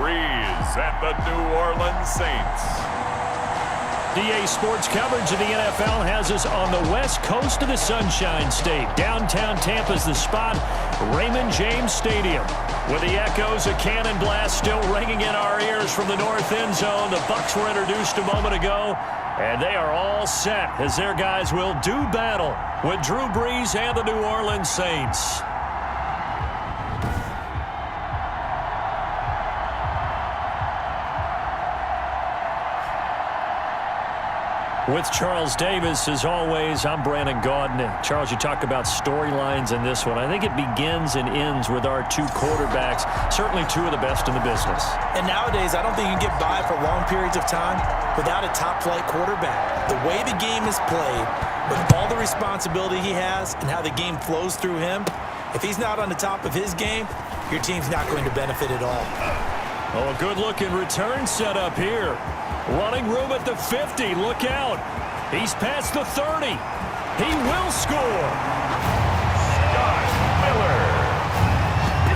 Brees and the New Orleans Saints. DA Sports coverage of the NFL has us on the west coast of the Sunshine State. Downtown Tampa's the spot, Raymond James Stadium. With the echoes of cannon blast still ringing in our ears from the north end zone, the Bucs were introduced a moment ago, and they are all set as their guys will do battle with Drew Brees and the New Orleans Saints. With Charles Davis, as always, I'm Brandon Gaudin. Charles, you talked about storylines in this one. I think it begins and ends with our two quarterbacks, certainly two of the best in the business. And nowadays, I don't think you can get by for long periods of time without a top-flight quarterback. The way the game is played, with all the responsibility he has and how the game flows through him, if he's not on the top of his game, your team's not going to benefit at all. Oh, a good-looking return set up here. Running room at the 50. Look out. He's past the 30. He will score. Scott Miller.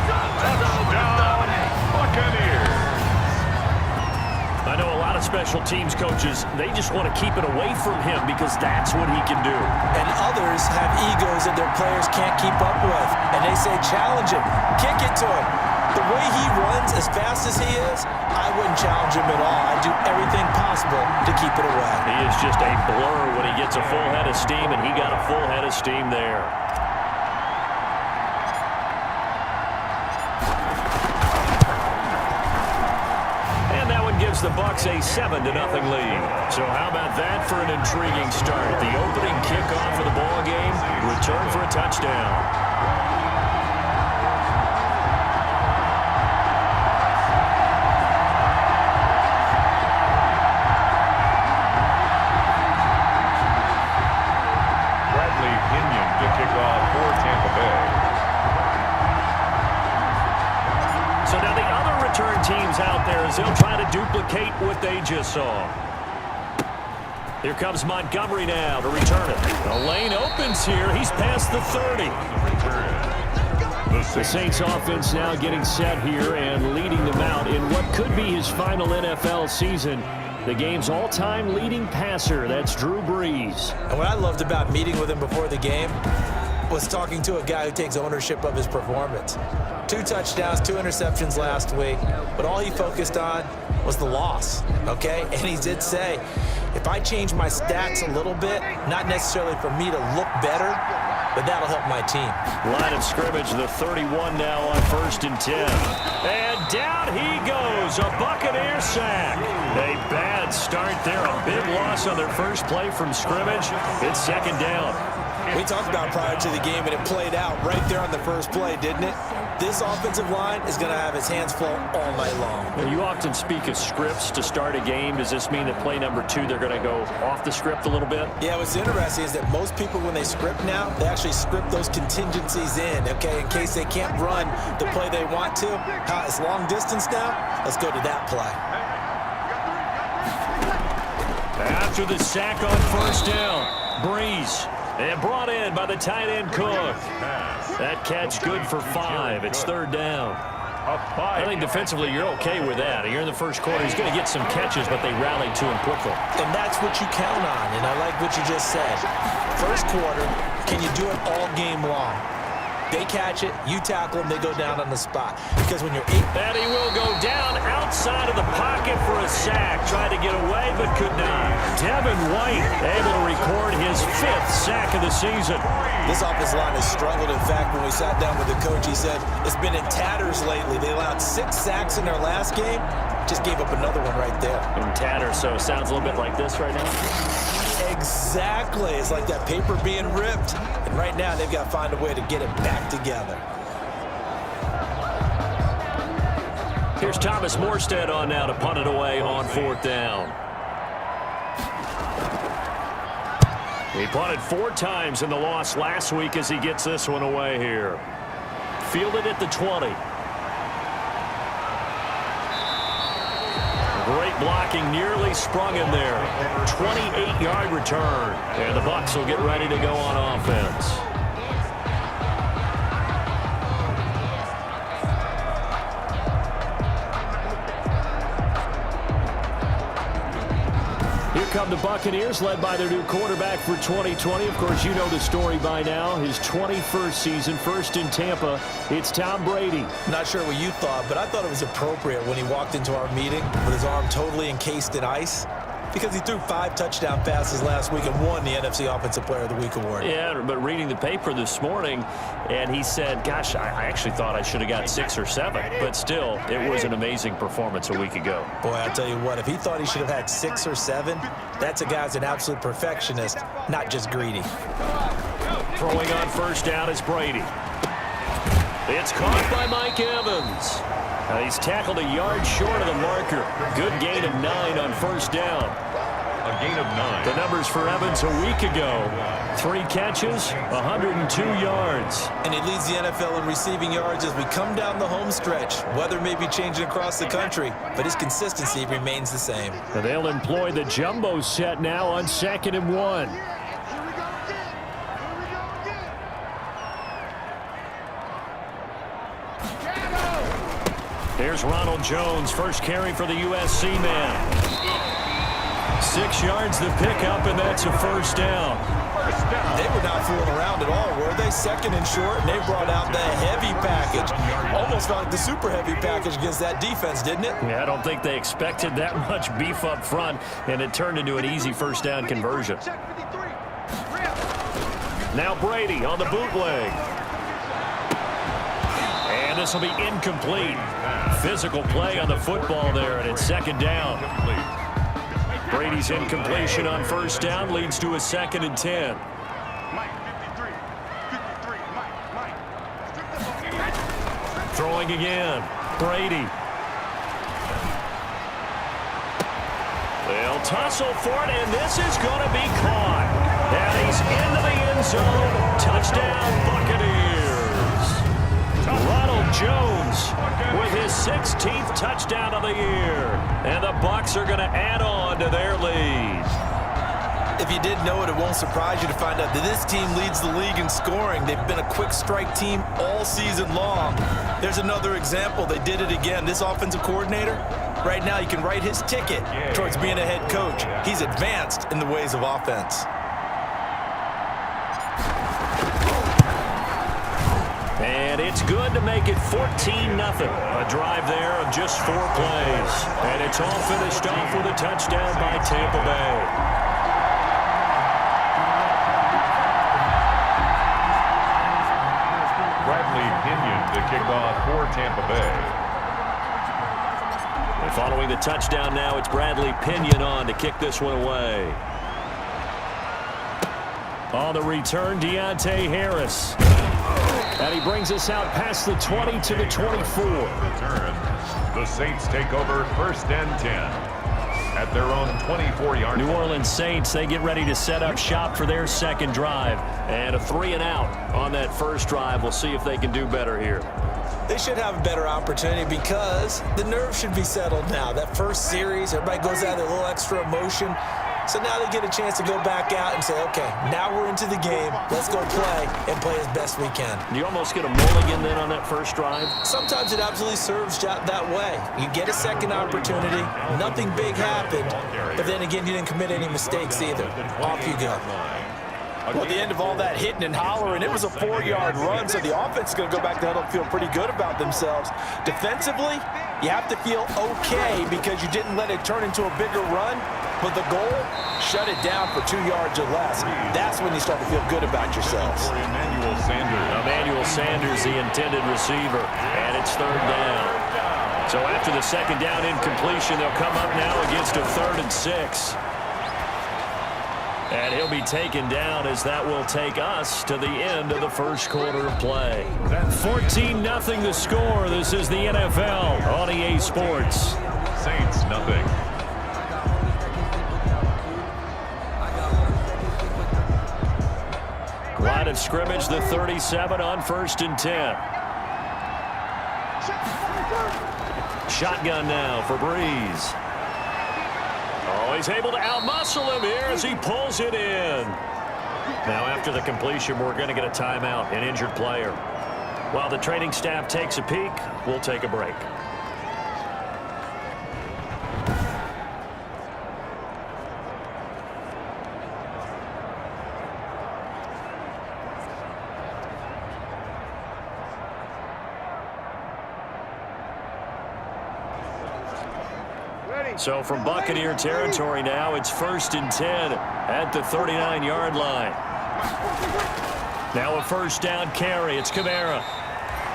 Touchdown, Buccaneers. I know a lot of special teams coaches, they just want to keep it away from him because that's what he can do. And others have egos that their players can't keep up with. And they say, challenge him. Kick it to him. The way he runs as fast as he is, I wouldn't challenge him at all. I'd do everything possible to keep it away. He is just a blur when he gets a full head of steam, and he got a full head of steam there. And that one gives the Bucs a 7-0 lead. So how about that for an intriguing start? The opening kickoff of the ball game, return for a touchdown. Teams out there as they'll try to duplicate what they just saw. Here comes Montgomery now to return it. The lane opens here. He's past the 30. The Saints offense now getting set here and leading them out in what could be his final NFL season. The game's all-time leading passer. That's Drew Brees. And what I loved about meeting with him before the game was talking to a guy who takes ownership of his performance. 2 touchdowns, 2 interceptions last week, but all he focused on was the loss, okay? And he did say, if I change my stats a little bit, not necessarily for me to look better, but that'll help my team. Line of scrimmage, the 31 now on 1st and 10. And down he goes, a Buccaneer sack. A bad start there, a big loss on their first play from scrimmage. It's 2nd down. We talked about prior to the game, and it played out right there on the first play, didn't it? This offensive line is going to have its hands full all night long. Well, you often speak of scripts to start a game. Does this mean that play number 2, they're going to go off the script a little bit? Yeah, what's interesting is that most people, when they script now, they actually script those contingencies in, okay, in case they can't run the play they want to. It's long distance now. Let's go to that play. After the sack on 1st down, Brees. And brought in by the tight end Cook. That catch good for 5. It's 3rd down. I think defensively you're okay with that. You're in the first quarter. He's going to get some catches, but they rallied to him quickly. And that's what you count on, and I like what you just said. First quarter, can you do it all game long? They catch it, you tackle them, they go down on the spot. Because when you're 8... And he will go down outside of the pocket for a sack. Tried to get away, but could not. Devin White able to record his 5th sack of the season. This offensive line has struggled. In fact, when we sat down with the coach, he said it's been in tatters lately. They allowed 6 sacks in their last game. Just gave up another one right there. In tatters, so it sounds a little bit like this right now. Exactly. It's like that paper being ripped. And right now, they've got to find a way to get it back together. Here's Thomas Morstead on now to punt it away on 4th down. He punted 4 times in the loss last week as he gets this one away here. Fielded at the 20. Great blocking, nearly sprung him there. 28-yard return. And the Bucs will get ready to go on offense. come the Buccaneers, led by their new quarterback for 2020. Of course, you know the story by now. His 21st season, first in Tampa. It's Tom Brady. Not sure what you thought, but I thought it was appropriate when he walked into our meeting with his arm totally encased in ice, because he threw 5 touchdown passes last week and won the NFC Offensive Player of the Week award. Yeah, but reading the paper this morning, and he said, gosh, I actually thought I should have got 6 or 7. But still, it was an amazing performance a week ago. Boy, I'll tell you what, if he thought he should have had 6 or 7, that's a guy who's an absolute perfectionist, not just greedy. Throwing on first down is Brady. It's caught by Mike Evans. He's tackled a yard short of the marker. Good gain of 9 on first down. A gain of 9. The numbers for Evans a week ago. 3 catches, 102 yards. And he leads the NFL in receiving yards as we come down the home stretch. Weather may be changing across the country, but his consistency remains the same. And they'll employ the jumbo set now on 2nd and 1. Here's Ronald Jones, first carry for the USC man. 6 yards the pickup, and that's a first down. They were not fooling around at all, were they? 2nd and short, and they brought out the heavy package. Almost felt like the super heavy package against that defense, didn't it? Yeah, I don't think they expected that much beef up front, and it turned into an easy first down conversion. Now Brady on the bootleg. And this will be incomplete. Physical play on the football there, and it's 2nd down. Brady's incompletion on first down leads to a 2nd and 10. Throwing again. Brady. They'll tussle for it, and this is going to be caught. And he's into the end zone. Touchdown, Buccaneers. Ronald Jones with his 16th touchdown of the year. And the Bucs are going to add on to their lead. If you didn't know it, it won't surprise you to find out that this team leads the league in scoring. They've been a quick strike team all season long. There's another example. They did it again. This offensive coordinator, right now, you can write his ticket towards being a head coach. He's advanced in the ways of offense. And it's good to make it 14-0. A drive there of just 4 plays. And it's all finished off with a touchdown by Tampa Bay. To kick off for Tampa Bay. And following the touchdown now, it's Bradley Pinion on to kick this one away. On the return, Deontay Harris. And he brings us out past the 20 to the 24. Return. The Saints take over 1st and 10. At their own 24-yard. New Orleans Saints, they get ready to set up shop for their 2nd drive. And a 3-and-out on that first drive. We'll see if they can do better here. They should have a better opportunity because the nerves should be settled now. That first series, everybody goes out with a little extra emotion. So now they get a chance to go back out and say, okay, now we're into the game. Let's go play and play as best we can. You almost get a mulligan then on that first drive? Sometimes it absolutely serves that way. You get a second opportunity. Nothing big happened. But then again, you didn't commit any mistakes either. Off you go. Well, at the end of all that hitting and hollering, it was a 4-yard run, so the offense is going to go back to huddle and feel pretty good about themselves. Defensively, you have to feel okay because you didn't let it turn into a bigger run, but the goal, shut it down for 2 yards or less. That's when you start to feel good about yourselves. Emmanuel Sanders, the intended receiver, and it's 3rd down. So after the 2nd down incompletion, they'll come up now against a 3rd and 6. And he'll be taken down as that will take us to the end of the first quarter of play. 14-0 the score. This is the NFL on EA Sports. Saints, nothing. Line of scrimmage, the 37 on 1st and 10. Shotgun now for Breeze. Oh, he's able to outmuscle him here as he pulls it in. Now, after the completion, we're going to get a timeout, an injured player. While the training staff takes a peek, we'll take a break. So from Buccaneer territory now, it's 1st and 10 at the 39-yard line. Now a first down carry. It's Kamara.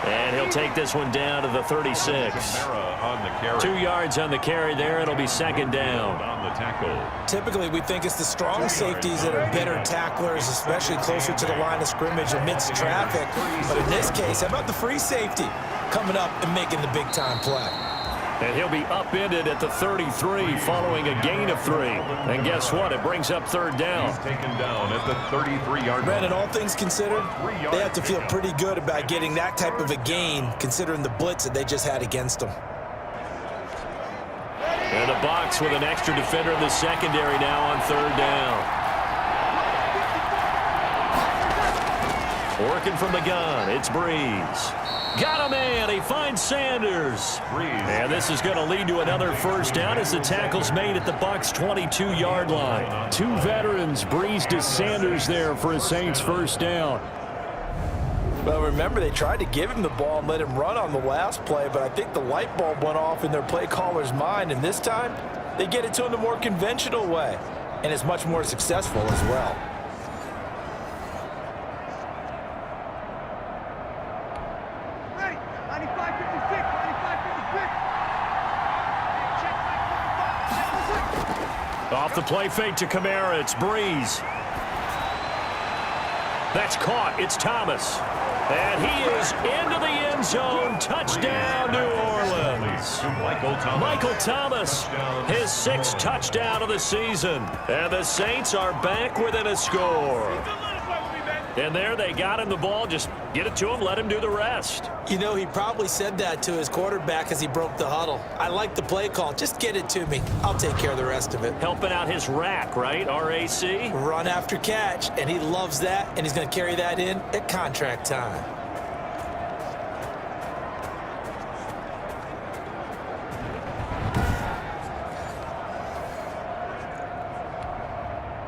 And he'll take this one down to the 36. On the carry. 2 yards on the carry there. It'll be second down. On the tackle. Typically, we think it's the strong safeties that are better tacklers, especially closer to the line of scrimmage amidst traffic. But in this case, how about the free safety coming up and making the big-time play? And he'll be upended at the 33 following a gain of 3. And guess what? It brings up third down. He's taken down at the 33-yard line. Brandon, all things considered, they have to feel pretty good about getting that type of a gain considering the blitz that they just had against them. And the Bucs with an extra defender in the secondary now on third down. Working from the gun, it's Breeze. Got a man. He finds Sanders. And this is going to lead to another first down as the tackle's made at the Bucs' 22-yard line. 2 veterans, Breeze to Sanders there for a Saints first down. Well, remember, they tried to give him the ball and let him run on the last play, but I think the light bulb went off in their play caller's mind, and this time they get it to him the more conventional way, and it's much more successful as well. Off the play fake to Kamara, it's Breeze. That's caught, it's Thomas. And he is into the end zone. Touchdown, New Orleans. Michael Thomas, his 6th touchdown of the season. And the Saints are back within a score. And there they got him the ball. Just get it to him, let him do the rest. You know, he probably said that to his quarterback as he broke the huddle. I like the play call. Just get it to me. I'll take care of the rest of it. Helping out his rack, right? R-A-C? Run after catch, and he loves that, and he's going to carry that in at contract time.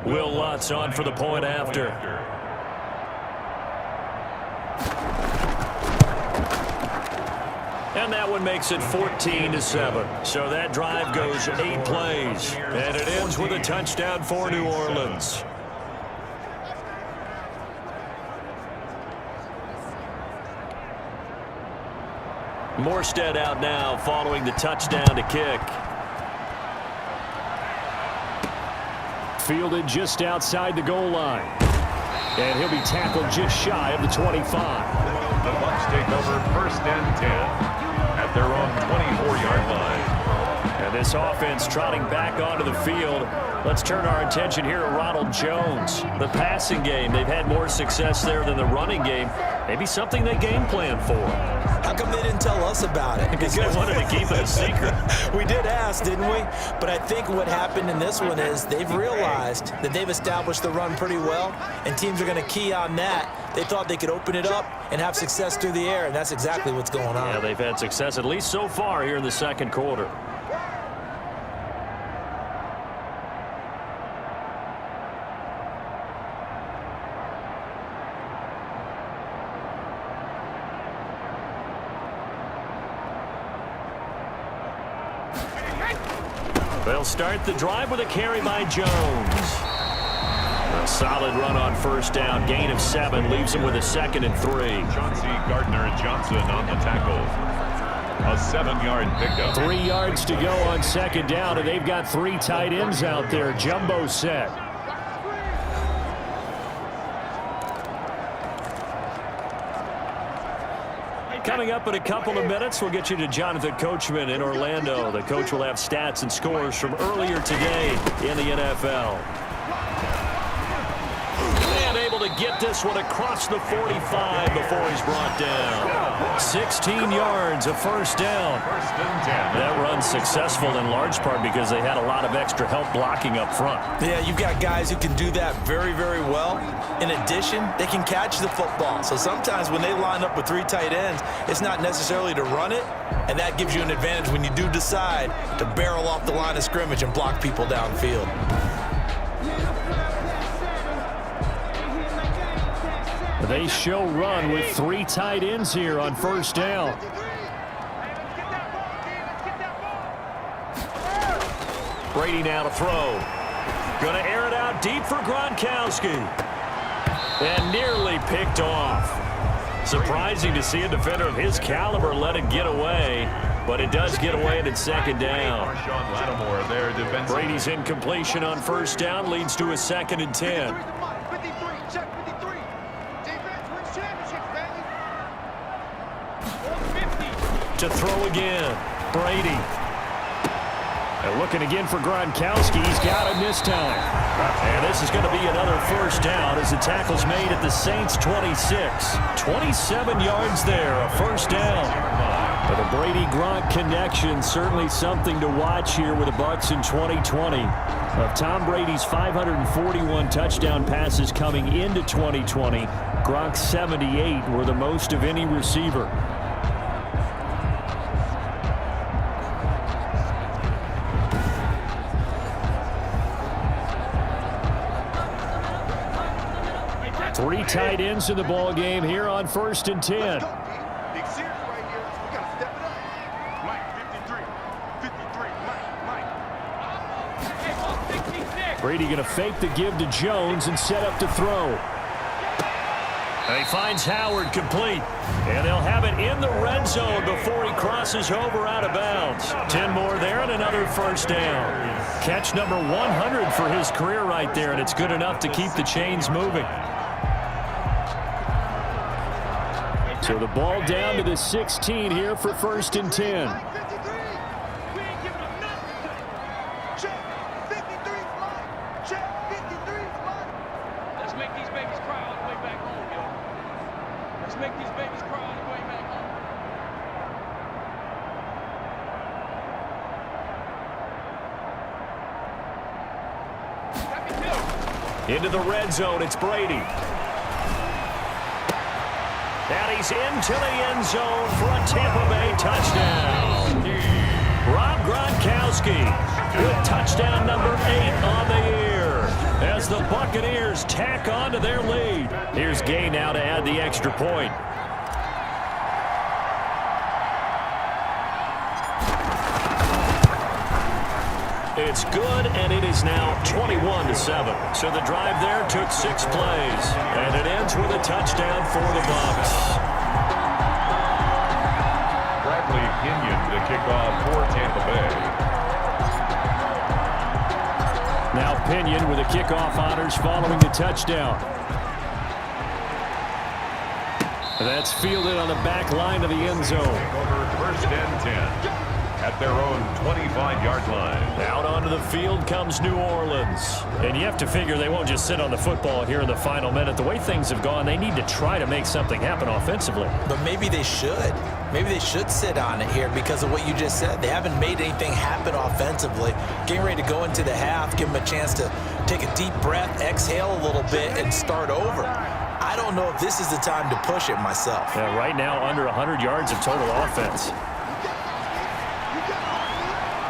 Will Lutz on for the point after. And that one makes it 14-7. So that drive goes 8 plays. And it ends with a touchdown for New Orleans. Morstead out now following the touchdown to kick. Fielded just outside the goal line. And he'll be tackled just shy of the 25. The Bucs take over 1st and 10 at their own 24-yard line. And this offense trotting back onto the field. Let's turn our attention here to Ronald Jones. The passing game, they've had more success there than the running game. Maybe something they game plan for. How come they didn't tell us about it? Because they wanted to keep it a secret. We did ask, didn't we? But I think what happened in this one is they've realized that they've established the run pretty well, and teams are going to key on that. They thought they could open it up and have success through the air, and that's exactly what's going on. Yeah, they've had success at least so far here in the second quarter. They'll start the drive with a carry by Jones. A solid run on first down. Gain of 7 leaves him with a 2nd and 3. Chauncey Gardner-Johnson on the tackle. A 7-yard pickup. 3 yards to go on second down, and they've got 3 tight ends out there. Jumbo set. Coming up in a couple of minutes, we'll get you to Jonathan Coachman in Orlando. The coach will have stats and scores from earlier today in the NFL. And able to get this one across the 45 before he's brought down. 16 yards, a first down. That run's successful in large part because they had a lot of extra help blocking up front. Yeah, you've got guys who can do that very, very well. In addition, they can catch the football. So sometimes when they line up with 3 tight ends, it's not necessarily to run it, and that gives you an advantage when you do decide to barrel off the line of scrimmage and block people downfield. They show run with 3 tight ends here on first down. Brady now to throw. Going to air it out deep for Gronkowski. And nearly picked off. Surprising to see a defender of his caliber let it get away, but it does get away and it's second down. Brady's incompletion on first down leads to a 2nd and 10. To throw again, Brady. And looking again for Gronkowski. He's got him this time. And this is going to be another first down as the tackle's made at the Saints' 26. 27 yards there, a first down. But the Brady-Gronk connection, certainly something to watch here with the Bucs in 2020. Of Tom Brady's 541 touchdown passes coming into 2020, Gronk's 78 were the most of any receiver. Three tight ends in the ball game here on 1st and 10. Brady going to fake the give to Jones and set up to throw. And he finds Howard complete. And they'll have it in the red zone before he crosses over out of bounds. 10 more there and another first down. Catch number 100 for his career right there, and it's good enough to keep the chains moving. So the ball down to the 16 here for 1st and 10. Let's make these babies cry all the way back home, yo. Let's make these babies cry all the way back home. Into the red zone, it's Brady. And he's into the end zone for a Tampa Bay touchdown. Rob Gronkowski with touchdown number 8 on the year as the Buccaneers tack on to their lead. Here's Gay now to add the extra point. It's good, and it is now 21-7. So the drive there took 6 plays, and it ends with a touchdown for the Bucs. Bradley Pinion to kick off for Tampa Bay. Now Pinion with the kickoff honors following the touchdown. That's fielded on the back line of the end zone. Over 1st and 10. At their own 25-yard line. Out onto the field comes New Orleans. And you have to figure they won't just sit on the football here in the final minute. The way things have gone, they need to try to make something happen offensively. But maybe they should. Maybe they should sit on it here because of what you just said. They haven't made anything happen offensively. Getting ready to go into the half, give them a chance to take a deep breath, exhale a little bit, and start over. I don't know if this is the time to push it myself. Yeah, right now, under 100 yards of total offense.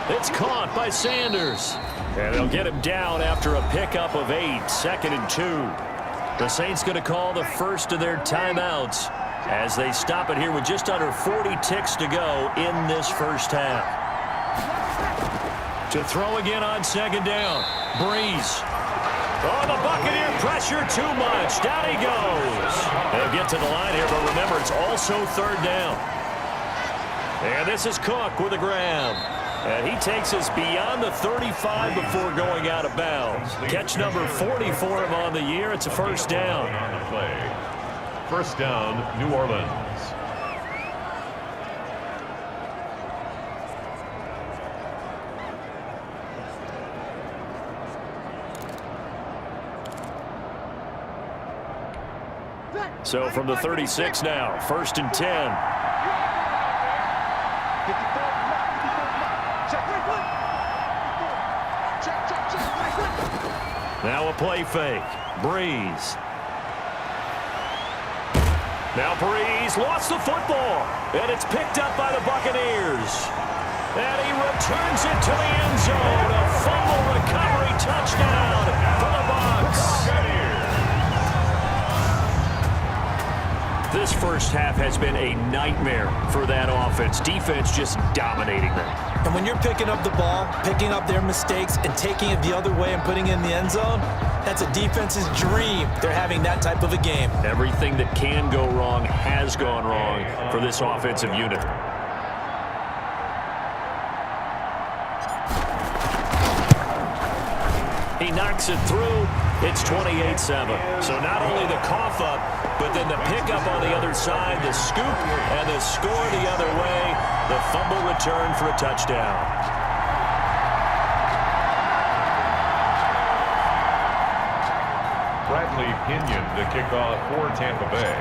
It's caught by Sanders. And they'll get him down after a pickup of 8, 2nd and 2. The Saints going to call the first of their timeouts as they stop it here with just under 40 ticks to go in this first half. To throw again on 2nd down. Breeze. Oh, the Buccaneer pressure too much. Down he goes. They'll get to the line here, but remember, it's also 3rd down. And this is Cook with a grab. And he takes us beyond the 35 before going out of bounds. Catch number 40 for him on the year. It's a first down. On the play. First down, New Orleans. So from the 36 now, 1st and 10. Now a play fake. Breeze. Now Breeze lost the football. And it's picked up by the Buccaneers. And he returns it to the end zone. A fumble recovery touchdown for the Bucs. The this first half has been a nightmare for that offense. Defense just dominating them. And when you're picking up the ball, picking up their mistakes, and taking it the other way and putting it in the end zone, that's a defense's dream. They're having that type of a game. Everything that can go wrong has gone wrong for this offensive unit. He knocks it through. It's 28-7. So not only the cough up, but then the pickup on the other side, the scoop, and the score the other way. The fumble return for a touchdown. Bradley Pinion to kick off for Tampa Bay.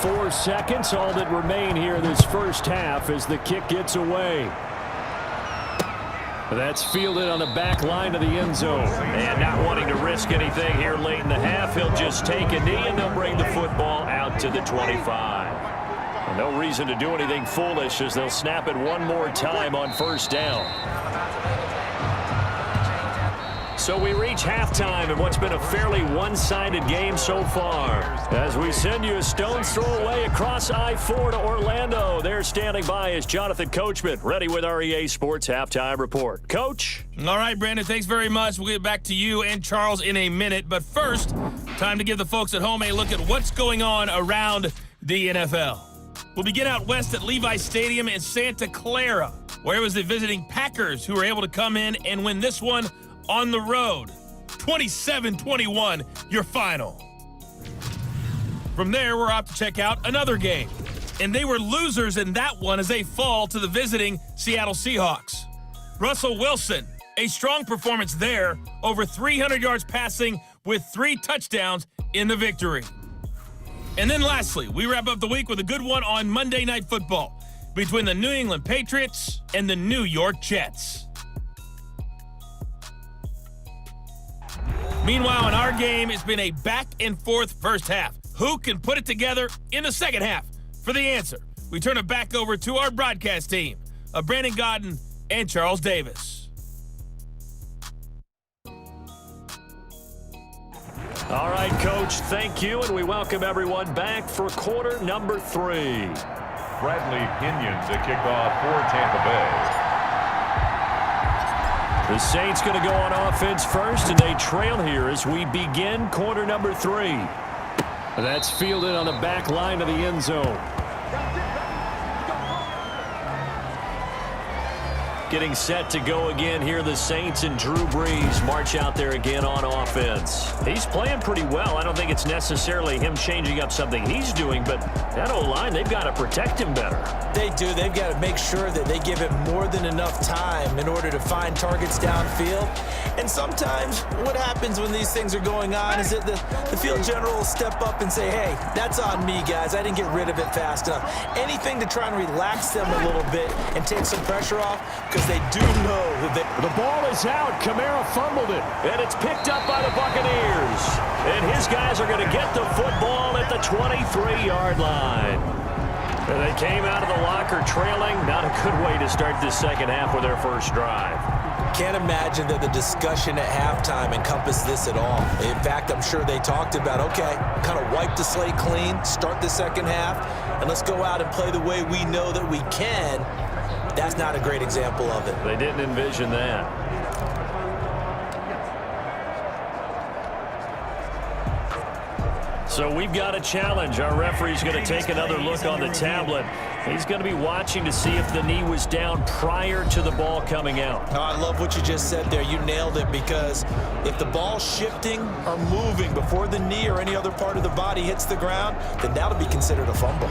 4 seconds, all that remain here this first half as the kick gets away. That's fielded on the back line of the end zone. And not wanting to risk anything here late in the half, he'll just take a knee and they'll bring the football out to the 25. And no reason to do anything foolish as they'll snap it one more time on first down. So we reach halftime in what's been a fairly one-sided game so far. As we send you a stone's throw away across I-4 to Orlando. There standing by is Jonathan Coachman, ready with our EA Sports Halftime Report. Coach? All right, Brandon, thanks very much. We'll get back to you and Charles in a minute. But first, time to give the folks at home a look at what's going on around the NFL. We'll begin out west at Levi Stadium in Santa Clara, where it was the visiting Packers who were able to come in and win this one on the road. 27-21, your final. From there, we're off to check out another game. And they were losers in that one as they fall to the visiting Seattle Seahawks. Russell Wilson, a strong performance there, over 300 yards passing with 3 touchdowns in the victory. And then lastly, we wrap up the week with a good one on Monday Night Football between the New England Patriots and the New York Jets. Meanwhile, in our game, it's been a back-and-forth first half. Who can put it together in the second half? For the answer, we turn it back over to our broadcast team of Brandon Godden and Charles Davis. All right, Coach, thank you, and we welcome everyone back for quarter number 3. Bradley Pinion to kick off for Tampa Bay. The Saints going to go on offense first, and they trail here as we begin quarter number 3. That's fielded on the back line of the end zone. Getting set to go again here, the Saints and Drew Brees march out there again on offense. He's playing pretty well. I don't think it's necessarily him changing up something he's doing, but that O-line, they've got to protect him better. They do. They've got to make sure that they give it more than enough time in order to find targets downfield. And sometimes what happens when these things are going on is that the field general will step up and say, hey, that's on me, guys. I didn't get rid of it fast enough. Anything to try and relax them a little bit and take some pressure off, because they do know that the ball is out. Kamara fumbled it, and it's picked up by the Buccaneers. And his guys are going to get the football at the 23-yard line. And they came out of the locker trailing. Not a good way to start this second half with their first drive. Can't imagine that the discussion at halftime encompassed this at all. In fact, I'm sure they talked about, okay, kind of wipe the slate clean, start the second half, and let's go out and play the way we know that we can. That's not a great example of it. They didn't envision that. So we've got a challenge. Our referee's going to take another look on the tablet. He's going to be watching to see if the knee was down prior to the ball coming out. Oh, I love what you just said there. You nailed it, because if the ball's shifting or moving before the knee or any other part of the body hits the ground, then that'll be considered a fumble.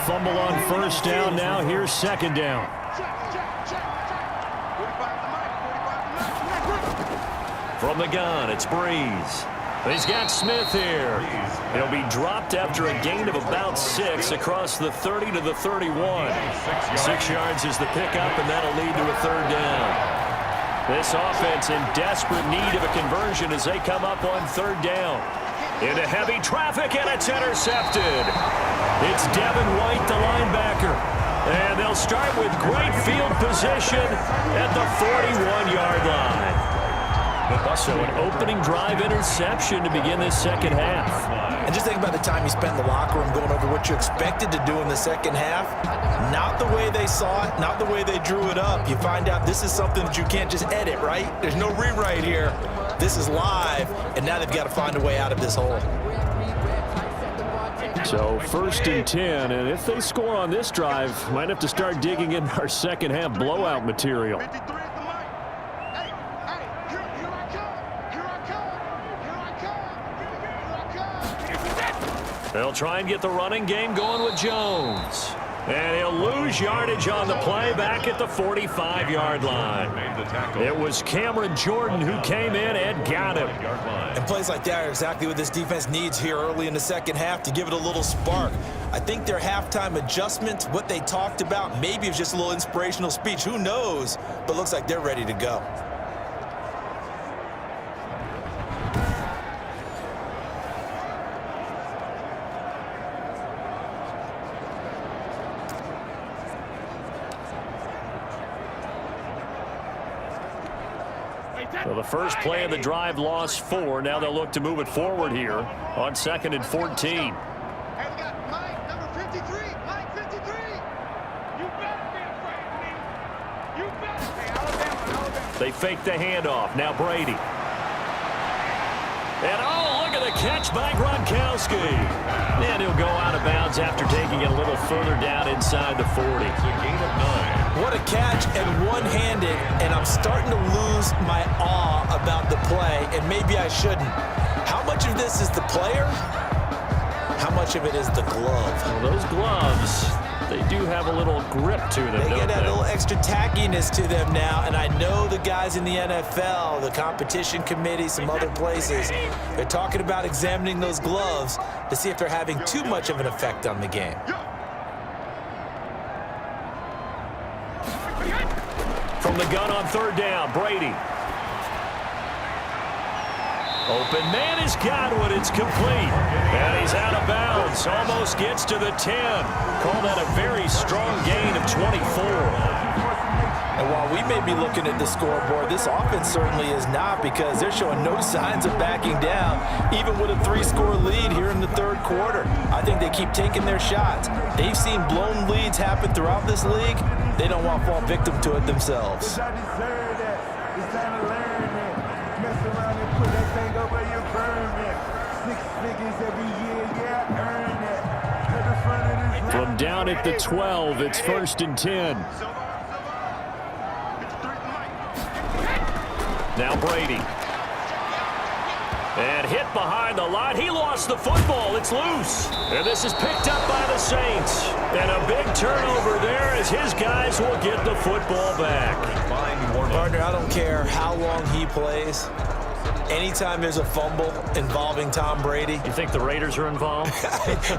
Fumble on first down. Now here's second down. From the gun, it's Brees. He's got Smith here. He'll be dropped after a gain of about 6 across the 30 to the 31. 6 yards is the pickup, and that'll lead to a third down. This offense in desperate need of a conversion as they come up on third down. Into heavy traffic, and it's intercepted. It's Devin White, the linebacker. And they'll start with great field position at the 41-yard line. So an opening drive interception to begin this second half. And just think about the time you spent in the locker room going over what you expected to do in the second half. Not the way they saw it, not the way they drew it up. You find out this is something that you can't just edit, right? There's no rewrite here. This is live, and now they've got to find a way out of this hole. So 1st and 10, and if they score on this drive, might have to start digging in our second half blowout material. They'll try and get the running game going with Jones. And he'll lose yardage on the play back at the 45-yard line. It was Cameron Jordan who came in and got him. And plays like that are exactly what this defense needs here early in the second half to give it a little spark. I think their halftime adjustment, what they talked about, maybe it was just a little inspirational speech. Who knows? But looks like they're ready to go. So the first play of the drive lost 4. Now they'll look to move it forward here on 2nd and 14. Hey, we got Mike, number 53. Mike 53. You better be afraid of me. You better. Hey, Alabama. They fake the handoff. Now Brady. And oh, look at the catch by Gronkowski. And he'll go out of bounds after taking it a little further down inside the 40. It's a gain of 9. What a catch, and one-handed, and I'm starting to lose my awe about the play, and maybe I shouldn't. How much of this is the player? How much of it is the glove? Well, those gloves, they do have a little grip to them, They don't get that they? little extra tackiness to them now, and I know the guys in the NFL, the competition committee, some other places, they're talking about examining those gloves to see if they're having too much of an effect on the game. From the gun on 3rd down, Brady. Open man is Godwin. It's complete. And he's out of bounds. Almost gets to the 10. Call that a very strong gain of 24. And while we may be looking at the scoreboard, this offense certainly is not, because they're showing no signs of backing down, even with a 3-score lead here in the 3rd quarter. I think they keep taking their shots. They've seen blown leads happen throughout this league. They don't want to fall victim to it themselves. From down at the 12, it's 1st and 10. Now Brady. And hit behind the line. He lost the football. It's loose. And this is picked up by the Saints. And a big turnover there as his guys will get the football back. Partner, I don't care how long he plays. Anytime there's a fumble involving Tom Brady. You think the Raiders are involved?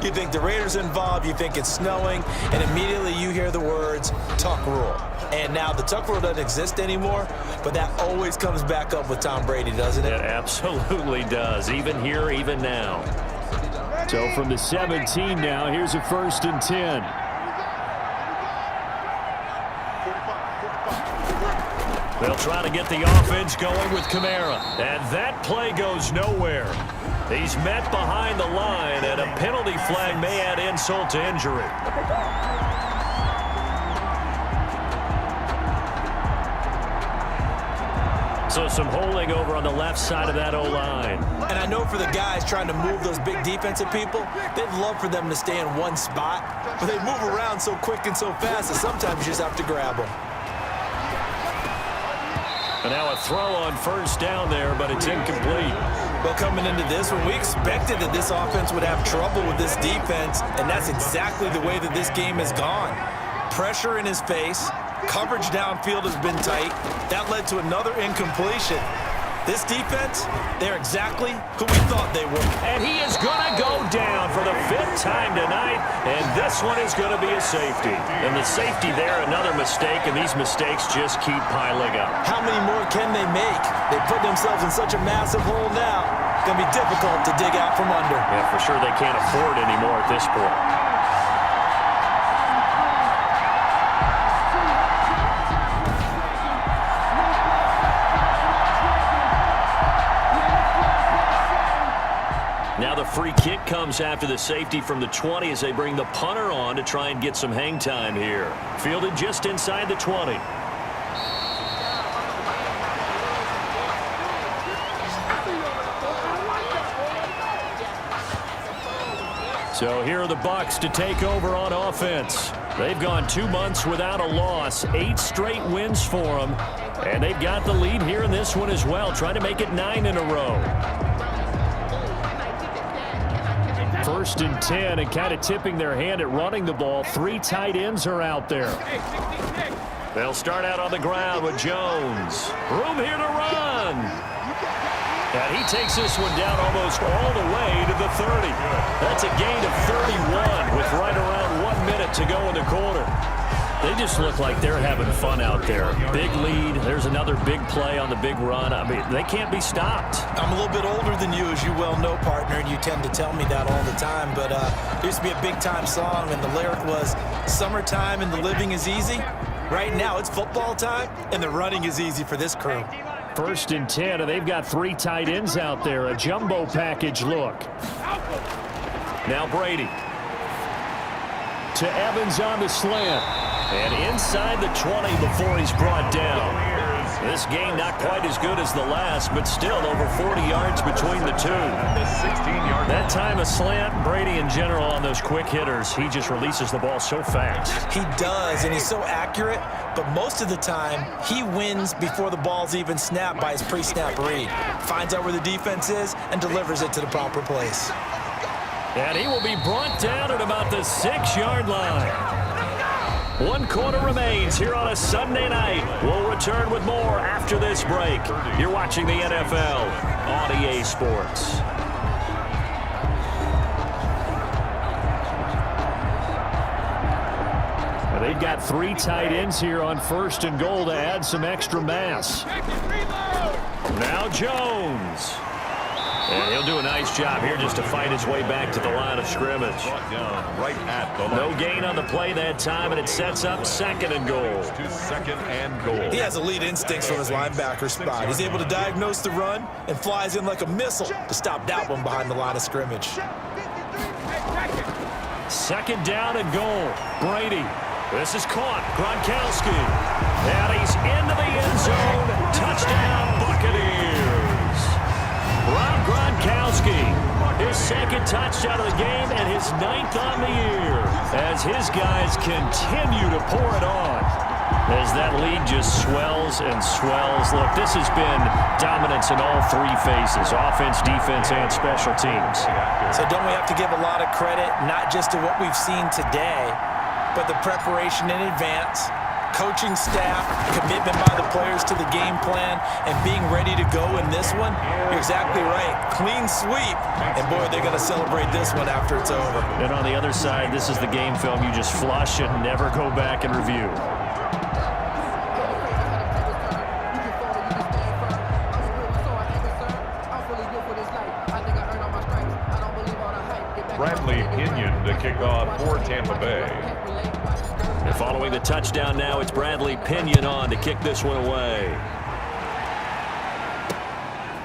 You think the Raiders are involved, you think it's snowing, and immediately you hear the words, tuck rule. And now the tuck rule doesn't exist anymore, but that always comes back up with Tom Brady, doesn't it? It absolutely does, even here, even now. So from the 17 now, here's a 1st and 10. They'll try to get the offense going with Kamara. And that play goes nowhere. He's met behind the line, and a penalty flag may add insult to injury. So some holding over on the left side of that O-line. And I know for the guys trying to move those big defensive people, they'd love for them to stay in one spot, but they move around so quick and so fast that sometimes you just have to grab them. And now a throw on 1st down there, but it's incomplete. Well, coming into this one, we expected that this offense would have trouble with this defense, and that's exactly the way that this game has gone. Pressure in his face. Coverage downfield has been tight. That led to another incompletion. This defense, they're exactly who we thought they were. And he is going to go down for the 5th time tonight, and this one is going to be a safety. And the safety there, another mistake, and these mistakes just keep piling up. How many more can they make? They put themselves in such a massive hole now. It's going to be difficult to dig out from under. Yeah, for sure they can't afford anymore at this point. Now the free kick comes after the safety from the 20 as they bring the punter on to try and get some hang time here. Fielded just inside the 20. So here are the Bucs to take over on offense. They've gone 2 months without a loss, 8 straight wins for them, and they've got the lead here in this one as well, trying to make it 9 in a row. 1st and 10, and kind of tipping their hand at running the ball. 3 tight ends are out there. They'll start out on the ground with Jones. Room here to run. And he takes this one down almost all the way to the 30. That's a gain of 31 with right around 1 minute to go in the quarter. They just look like they're having fun out there. Big lead. There's another big play on the big run. I mean, they can't be stopped. I'm a little bit older than you, as you well know, partner, and you tend to tell me that all the time. But there used to be a big-time song, and the lyric was, "Summertime and the living is easy." Right now, it's football time, and the running is easy for this crew. 1st and 10, and they've got 3 tight ends out there. A jumbo package look. Now Brady. To Evans on the slant. And inside the 20 before he's brought down. This game not quite as good as the last, but still over 40 yards between the two. That time a slant, Brady in general on those quick hitters, he just releases the ball so fast. He does, and he's so accurate, but most of the time he wins before the ball's even snapped by his pre-snap read. Finds out where the defense is and delivers it to the proper place. And he will be brought down at about the 6-yard line. 1 quarter remains here on a Sunday night. We'll return with more after this break. You're watching the NFL on EA Sports. And they've got 3 tight ends here on 1st and goal to add some extra mass. Now Jones. And he'll do a nice job here just to fight his way back to the line of scrimmage. No gain on the play that time, and it sets up 2nd and goal. He has elite instincts from his linebacker spot. He's able to diagnose the run and flies in like a missile to stop that one behind the line of scrimmage. 2nd down and goal. Brady. This is caught. Gronkowski. And he's into the end zone. Touchdown, Buccaneers. Rob Gronkowski, his 2nd touchdown of the game and his 9th on the year as his guys continue to pour it on. As that lead just swells and swells. Look, this has been dominance in all 3 phases, offense, defense, and special teams. So don't we have to give a lot of credit, not just to what we've seen today, but the preparation in advance, coaching staff, commitment by the players to the game plan, and being ready to go in this one? You're exactly right. Clean sweep. And, boy, they're going to celebrate this one after it's over. And on the other side, this is the game film you just flush and never go back and review. Bradley Pinion to kick off for Tampa Bay. And following the touchdown now, it's Bradley Pinion on to kick this one away.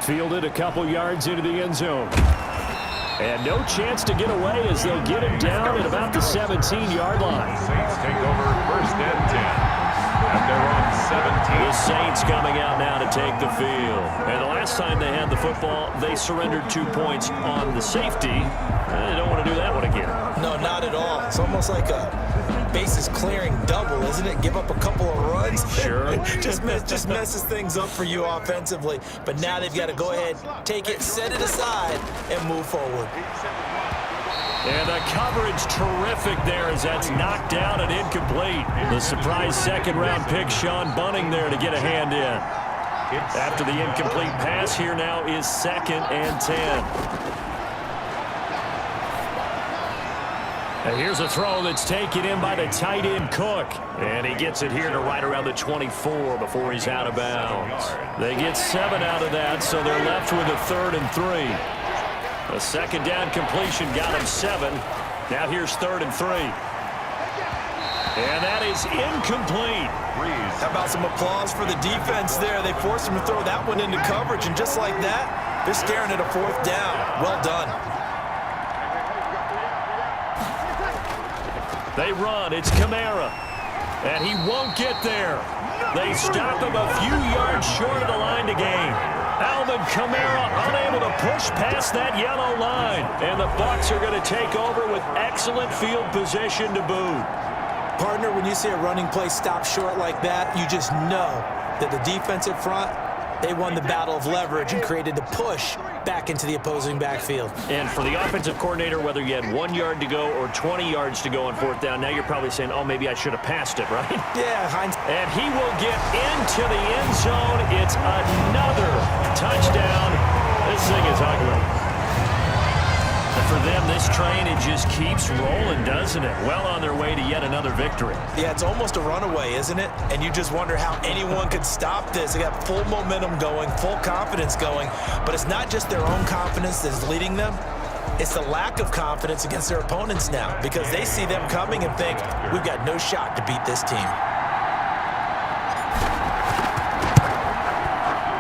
Fielded a couple yards into the end zone. And no chance to get away as they'll get him down at about the 17-yard line. Saints take over 1st and 10. And they're on 17. The Saints coming out now to take the field. And the last time they had the football, they surrendered 2 points on the safety. They don't want to do that one again. No, not at all. It's almost like a bases clearing double, isn't it? Give up a couple of runs. Sure. just messes things up for you offensively. But now they've got to go ahead, take it, set it aside, and move forward. And the coverage terrific there as that's knocked down and incomplete. The surprise 2nd-round pick, Sean Bunning, there to get a hand in. After the incomplete pass, here now is 2nd and 10. And here's a throw that's taken in by the tight end Cook. And he gets it here to right around the 24 before he's out of bounds. They get 7 out of that, so they're left with a 3rd and 3. A 2nd down completion got him 7. Now here's 3rd and 3. And that is incomplete. How about some applause for the defense there? They forced him to throw that one into coverage, and just like that, they're staring at a 4th down. Well done. They run. It's Kamara. And he won't get there. They stop him a few yards short of the line to gain. Alvin Kamara unable to push past that yellow line. And the Bucs are going to take over with excellent field position to boot. Partner, when you see a running play stop short like that, you just know that the defensive front, they won the battle of leverage and created a push back into the opposing backfield. And for the offensive coordinator, whether you had 1 yard to go or 20 yards to go on 4th down, now you're probably saying, oh, maybe I should have passed it, right? Yeah, Hines. And he will get into the end zone. It's another touchdown. This thing is ugly. And for them, this train, it just keeps rolling, doesn't it? Well on their way to yet another victory. Yeah, it's almost a runaway, isn't it? And you just wonder how anyone could stop this. They got full momentum going, full confidence going. But it's not just their own confidence that's leading them. It's the lack of confidence against their opponents now, because they see them coming and think, we've got no shot to beat this team.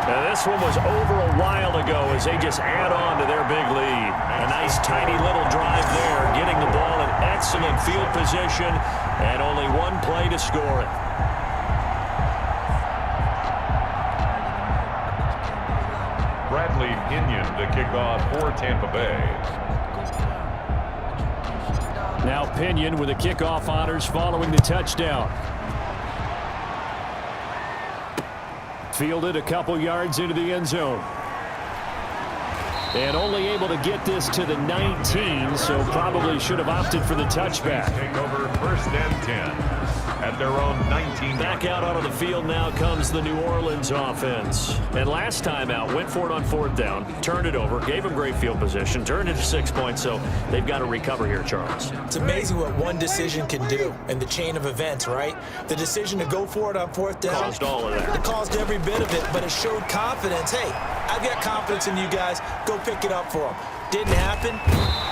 Now, this one was over a while ago as they just add on to their big lead. A nice, tiny little drive there, getting the ball in excellent field position, and only one play to score it. Bradley Pinion to kick off for Tampa Bay. Now Pinion with the kickoff honors following the touchdown. Fielded a couple yards into the end zone. And only able to get this to the 19, so probably should have opted for the touchback. Take over 1st and 10 at their own 19. Back out onto the field now comes the New Orleans offense. And last time out, went for it on 4th down, turned it over, gave them great field position, turned it to 6 points, so they've got to recover here, Charles. It's amazing what one decision can do in the chain of events, right? The decision to go for it on 4th down. Caused all of that. It caused every bit of it, but it showed confidence. Hey, I've got confidence in you guys. Go pick it up for them. Didn't happen.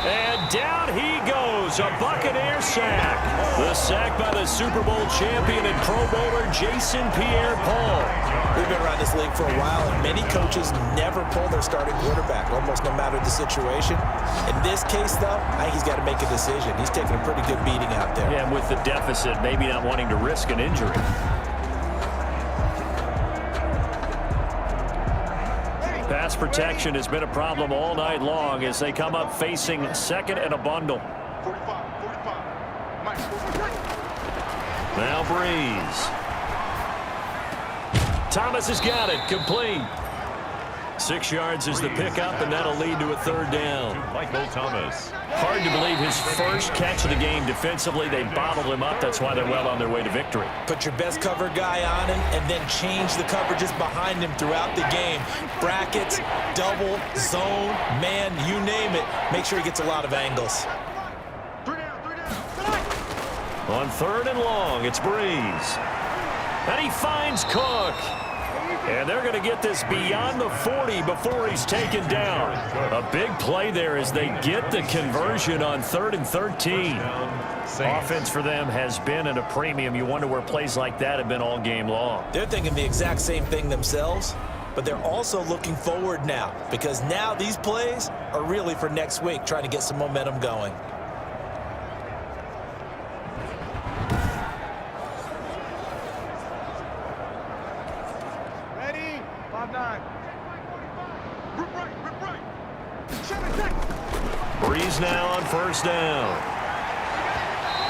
And down he goes, a Buccaneer sack. The sack by the Super Bowl champion and Pro Bowler Jason Pierre-Paul. We've been around this league for a while, and many coaches never pull their starting quarterback, almost no matter the situation. In this case, though, I think he's got to make a decision. He's taking a pretty good beating out there. Yeah, and with the deficit, maybe not wanting to risk an injury. Pass protection has been a problem all night long as they come up facing 2nd and a bundle. 45. Now Breeze. Thomas has got it. Complete. 6 yards is the pickup, and that'll lead to a 3rd down. Michael Thomas. Hard to believe his first catch of the game defensively. They bottled him up. That's why they're well on their way to victory. Put your best cover guy on him and then change the coverages behind him throughout the game. Brackets, double, zone, man, you name it. Make sure he gets a lot of angles. 3 down. On 3rd and long, it's Breeze. And he finds Cook. And they're going to get this beyond the 40 before he's taken down. A big play there as they get the conversion on 3rd and 13. Offense for them has been at a premium. You wonder where plays like that have been all game long. They're thinking the exact same thing themselves, but they're also looking forward now, because now these plays are really for next week, trying to get some momentum going. Ready? 5-9. Rip right. 7 seconds. Breeze now on 1st down.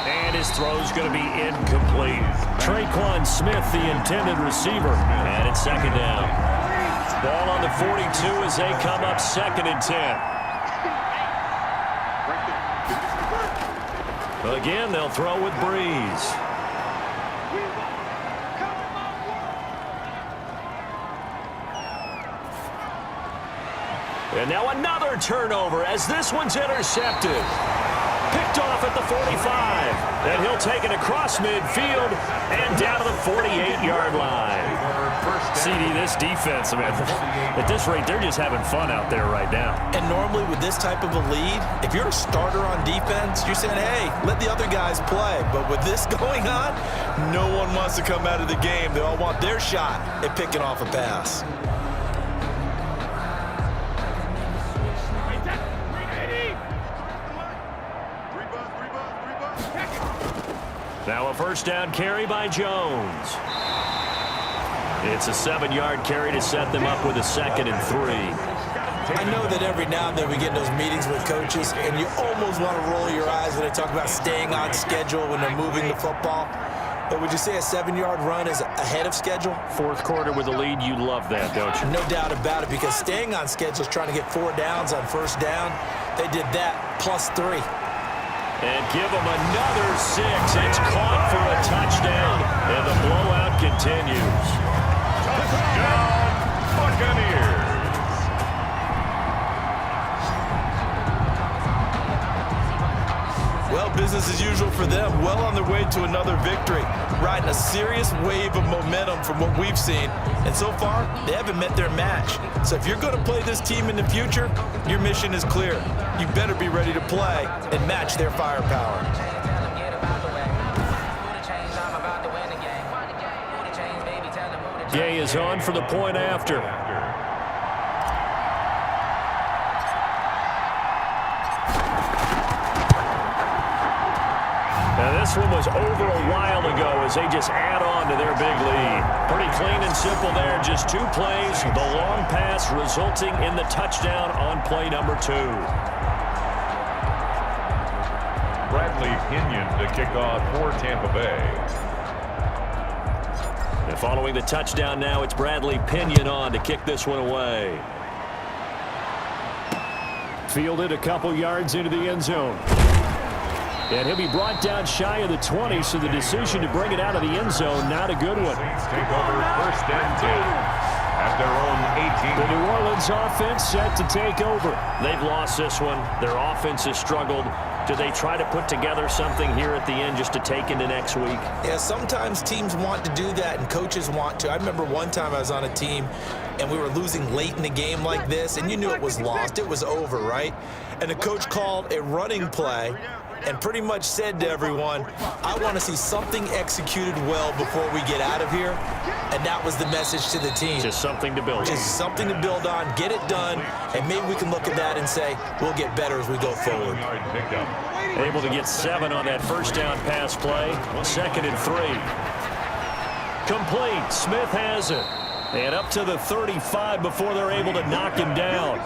And his throw's going to be incomplete. Traquan Smith, the intended receiver. And it's 2nd down. Ball on the 42 as they come up 2nd and 10. Again, they'll throw with Breeze. And now another turnover as this one's intercepted. Picked off at the 45. And he'll take it across midfield and down to the 48-yard line. CD, this defense, man, at this rate, they're just having fun out there right now. And normally with this type of a lead, if you're a starter on defense, you're saying, hey, let the other guys play. But with this going on, no one wants to come out of the game. They all want their shot at picking off a pass. Now a first down carry by Jones. It's a 7-yard carry to set them up with a 2nd and 3. I know that every now and then we get in those meetings with coaches, and you almost want to roll your eyes when they talk about staying on schedule when they're moving the football. But would you say a 7-yard run is ahead of schedule? Fourth quarter with a lead, you love that, don't you? No doubt about it, because staying on schedule is trying to get 4 downs on first down. They did that plus 3. And give them another 6. It's caught for a touchdown, and the blowout continues. Touchdown, Buccaneers. Well, business as usual for them. Well on their way to another victory. Riding a serious wave of momentum from what we've seen. And so far, they haven't met their match. So if you're going to play this team in the future, your mission is clear. You better be ready to play and match their firepower. Gay is on for the point after. Now this one was over a while ago as they just add on to their big lead. Pretty clean and simple there. Just 2 plays. The long pass resulting in the touchdown on play number 2. Bradley Pinion to kick off for Tampa Bay. And following the touchdown now, it's Bradley Pinion on to kick this one away. Fielded a couple yards into the end zone. And he'll be brought down shy of the 20, so the decision to bring it out of the end zone, not a good one. Saints take over 1st and 10 at their own 18. The New Orleans offense set to take over. They've lost this one. Their offense has struggled. Do they try to put together something here at the end just to take into next week? Yeah, sometimes teams want to do that and coaches want to. I remember one time I was on a team and we were losing late in the game like this, and you knew it was lost. It was over, right? And the coach called a running play and pretty much said to everyone, I want to see something executed well before we get out of here. And that was the message to the team. Just something to build on. Just something to build on, get it done, and maybe we can look at that and say, we'll get better as we go forward. Able to get 7 on that first down pass play. 2nd and 3. Complete. Smith has it. And up to the 35 before they're able to knock him down.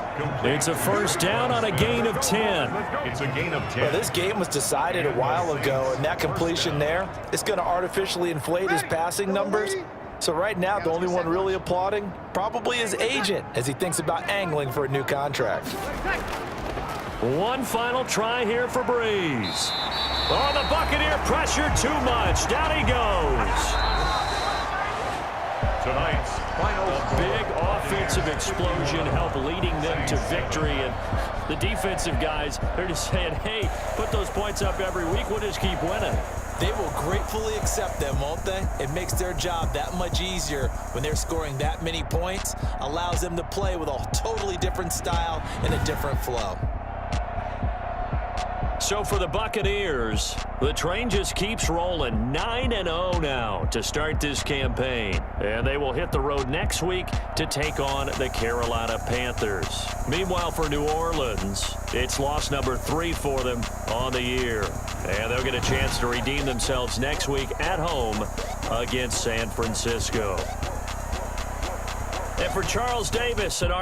It's a first down on a gain of 10. It's a gain of 10. Well, this game was decided a while ago, and that completion there is going to artificially inflate his passing numbers. So right now, the only one really applauding probably his agent as he thinks about angling for a new contract. One final try here for Breeze. Oh, the Buccaneer pressure too much. Down he goes. Tonight's final Big offensive explosion helped leading them to victory. And the defensive guys, they're just saying, hey, put those points up every week. We'll just keep winning. They will gratefully accept them, won't they? It makes their job that much easier when they're scoring that many points. Allows them to play with a totally different style and a different flow. So for the Buccaneers, the train just keeps rolling. 9-0 now to start this campaign. And they will hit the road next week to take on the Carolina Panthers. Meanwhile, for New Orleans, it's loss number 3 for them on the year. And they'll get a chance to redeem themselves next week at home against San Francisco. And for Charles Davis and our